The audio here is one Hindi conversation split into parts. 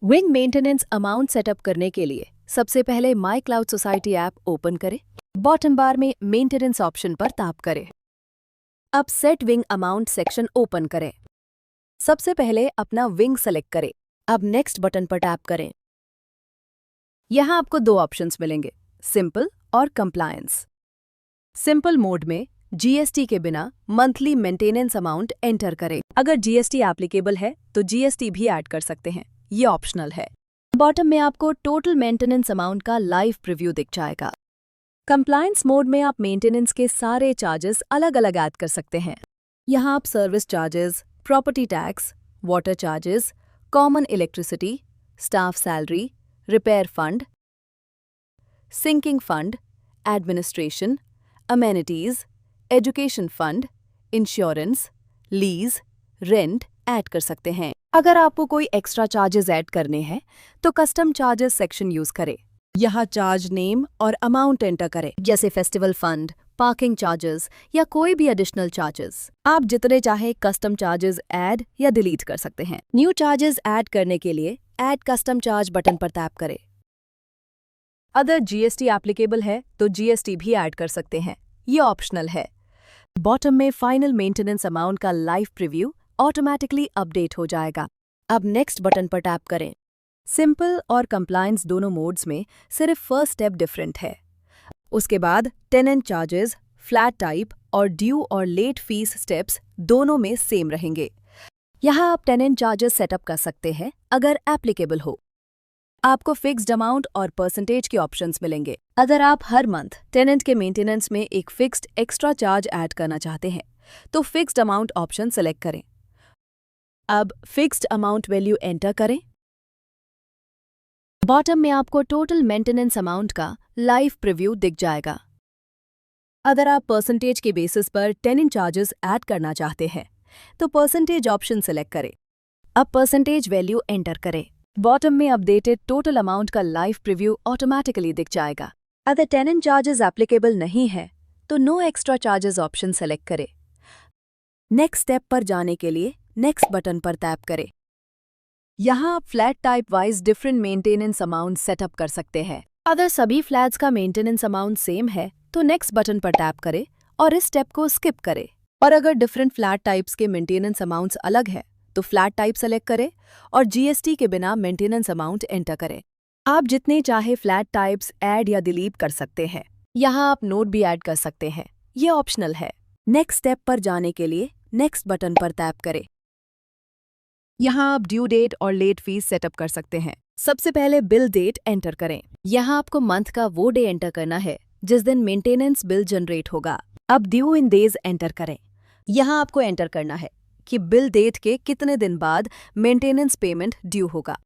विंग मेंटेनेंस अमाउंट सेटअप करने के लिए सबसे पहले माई क्लाउड सोसाइटी ऐप ओपन करें। बॉटम बार में मेंटेनेंस ऑप्शन पर टैप करें। अब set wing amount section open करें। सबसे पहले अपना विंग सेलेक्ट करें। अब नेक्स्ट बटन पर टैप करें। यहाँ आपको दो ऑप्शंस मिलेंगे, सिंपल और कंप्लायंस। सिंपल मोड में जीएसटी के बिना मंथली मेंटेनेंस अमाउंट एंटर करें। अगर जीएसटी एप्लीकेबल है तो जीएसटी भी ऐड कर सकते हैं, ये ऑप्शनल है। बॉटम में आपको टोटल मेंटेनेंस अमाउंट का लाइव प्रीव्यू दिख जाएगा। कंप्लायंस मोड में आप मेंटेनेंस के सारे चार्जेस अलग अलग ऐड कर सकते हैं। यहाँ आप service charges, property tax, water charges, common electricity, staff salary, repair fund, sinking fund, administration, amenities, education fund, insurance, lease, rent add कर सकते हैं। अगर आपको कोई एक्स्ट्रा चार्जेस ऐड करने हैं तो कस्टम चार्जेस सेक्शन यूज करें। यहाँ चार्ज नेम और अमाउंट एंटर करें, जैसे फेस्टिवल फंड, पार्किंग चार्जेस या कोई भी एडिशनल चार्जेस। आप जितने चाहे कस्टम चार्जेस ऐड या डिलीट कर सकते हैं। न्यू चार्जेस ऐड करने के लिए ऐड कस्टम चार्ज बटन पर टैप करें। अगर जीएसटी एप्लीकेबल है तो जीएसटी भी ऐड कर सकते हैं, ये ऑप्शनल है। बॉटम में फाइनल मेंटेनेंस अमाउंट का लाइव प्रीव्यू ऑटोमेटिकली अपडेट हो जाएगा। अब नेक्स्ट बटन पर टैप करें। सिंपल और कंप्लायंस दोनों मोड्स में सिर्फ फर्स्ट स्टेप डिफरेंट है। उसके बाद टेनेंट चार्जेस, फ्लैट टाइप और ड्यू और लेट फीस स्टेप्स दोनों में सेम रहेंगे। यहाँ आप टेनेंट चार्जेस सेटअप कर सकते हैं अगर एप्लीकेबल हो। आपको फिक्स्ड अमाउंट और परसेंटेज के ऑप्शंस मिलेंगे। अगर आप हर मंथ टेनेंट के मेंटेनेंस में एक फिक्स्ड एक्स्ट्रा चार्ज ऐड करना चाहते हैं तो फिक्स्ड अमाउंट ऑप्शन सेलेक्ट करें। अब फिक्स्ड अमाउंट वैल्यू एंटर करें। बॉटम में आपको टोटल मेंटेनेंस अमाउंट का लाइव प्रीव्यू दिख जाएगा। अगर आप परसेंटेज के बेसिस पर टेनेंट चार्जेस ऐड करना चाहते हैं तो परसेंटेज ऑप्शन सेलेक्ट करें। अब परसेंटेज वैल्यू एंटर करें। बॉटम में अपडेटेड टोटल अमाउंट का लाइव प्रीव्यू ऑटोमेटिकली दिख जाएगा। अगर टेनेंट चार्जेस एप्लीकेबल नहीं है तो no extra charges option select करें। नेक्स्ट स्टेप पर जाने के लिए नेक्स्ट बटन पर टैप करें। यहाँ आप flat type wise different maintenance amount setup कर सकते हैं। अगर सभी फ्लैट्स का मेंटेनेंस अमाउंट सेम है तो नेक्स्ट बटन पर टैप करें और इस स्टेप को स्किप करें। और अगर डिफरेंट फ्लैट टाइप्स के मेंटेनेंस अमाउंट्स अलग है तो फ्लैट टाइप सेलेक्ट करें और जीएसटी के बिना मेंटेनेंस अमाउंट एंटर करें। आप जितने चाहे फ्लैट टाइप्स ऐड या डिलीट कर सकते हैं। यहाँ आप नोट भी ऐड कर सकते हैं, ये ऑप्शनल है। नेक्स्ट स्टेप पर जाने के लिए नेक्स्ट बटन पर टैप करें। यहाँ आप ड्यू डेट और लेट फीस सेटअप कर सकते हैं। सबसे पहले बिल डेट एंटर करें। यहाँ आपको मंथ का वो डे एंटर करना है जिस दिन मेंटेनेंस बिल जनरेट होगा। अब ड्यू इन डेज एंटर करें। यहाँ आपको एंटर करना है कि बिल डेट के कितने दिन बाद मेंटेनेंस पेमेंट ड्यू होगा।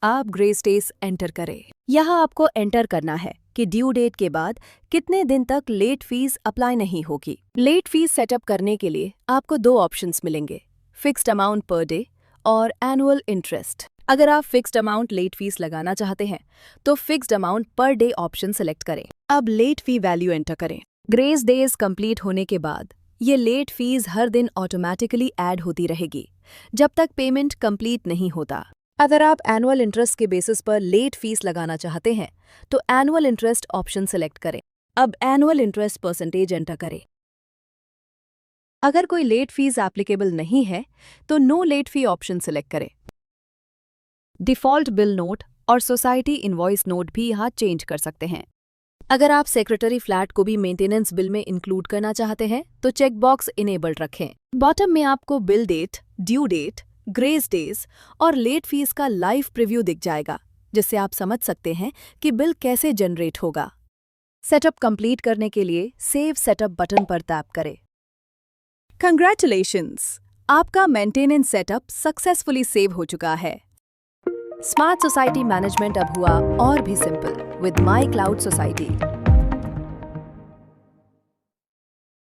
आप ग्रेस डेज एंटर करें। यहाँ आपको एंटर करना है कि ड्यू डेट के बाद कितने दिन तक लेट फीस अप्लाई नहीं होगी। लेट फीस सेटअप करने के लिए आपको दो ऑप्शंस मिलेंगे, फिक्स्ड अमाउंट पर डे और एनुअल इंटरेस्ट। अगर आप फिक्स्ड अमाउंट लेट फीस लगाना चाहते हैं तो fixed amount per day option select करें। अब लेट फी वैल्यू एंटर करें। ग्रेस डेज कंप्लीट होने के बाद ये लेट फीस हर दिन ऑटोमेटिकली ऐड होती रहेगी जब तक पेमेंट कंप्लीट नहीं होता। अगर आप एनुअल इंटरेस्ट के बेसिस पर लेट फीस लगाना चाहते हैं तो एनुअल इंटरेस्ट ऑप्शन सेलेक्ट करें। अब एनुअल इंटरेस्ट परसेंटेज एंटर करें। अगर कोई लेट फीस एप्लीकेबल नहीं है तो no late fee option select करें। डिफॉल्ट बिल नोट और सोसाइटी इनवॉइस नोट भी यहाँ चेंज कर सकते हैं। अगर आप सेक्रेटरी फ्लैट को भी मेंटेनेंस बिल में इंक्लूड करना चाहते हैं तो चेकबॉक्स इनेबल्ड रखें। बॉटम में आपको bill date, due date, grace days और लेट फीस का लाइव प्रीव्यू दिख जाएगा, जिससे आप समझ सकते हैं कि बिल कैसे जनरेट होगा। सेटअप कंप्लीट करने के लिए सेव सेटअप बटन पर टैप करें। कंग्रेचुलेशंस, आपका मेंटेनेंस सेटअप सक्सेसफुली सेव हो चुका है। स्मार्ट सोसाइटी मैनेजमेंट अब हुआ और भी simple with my cloud society.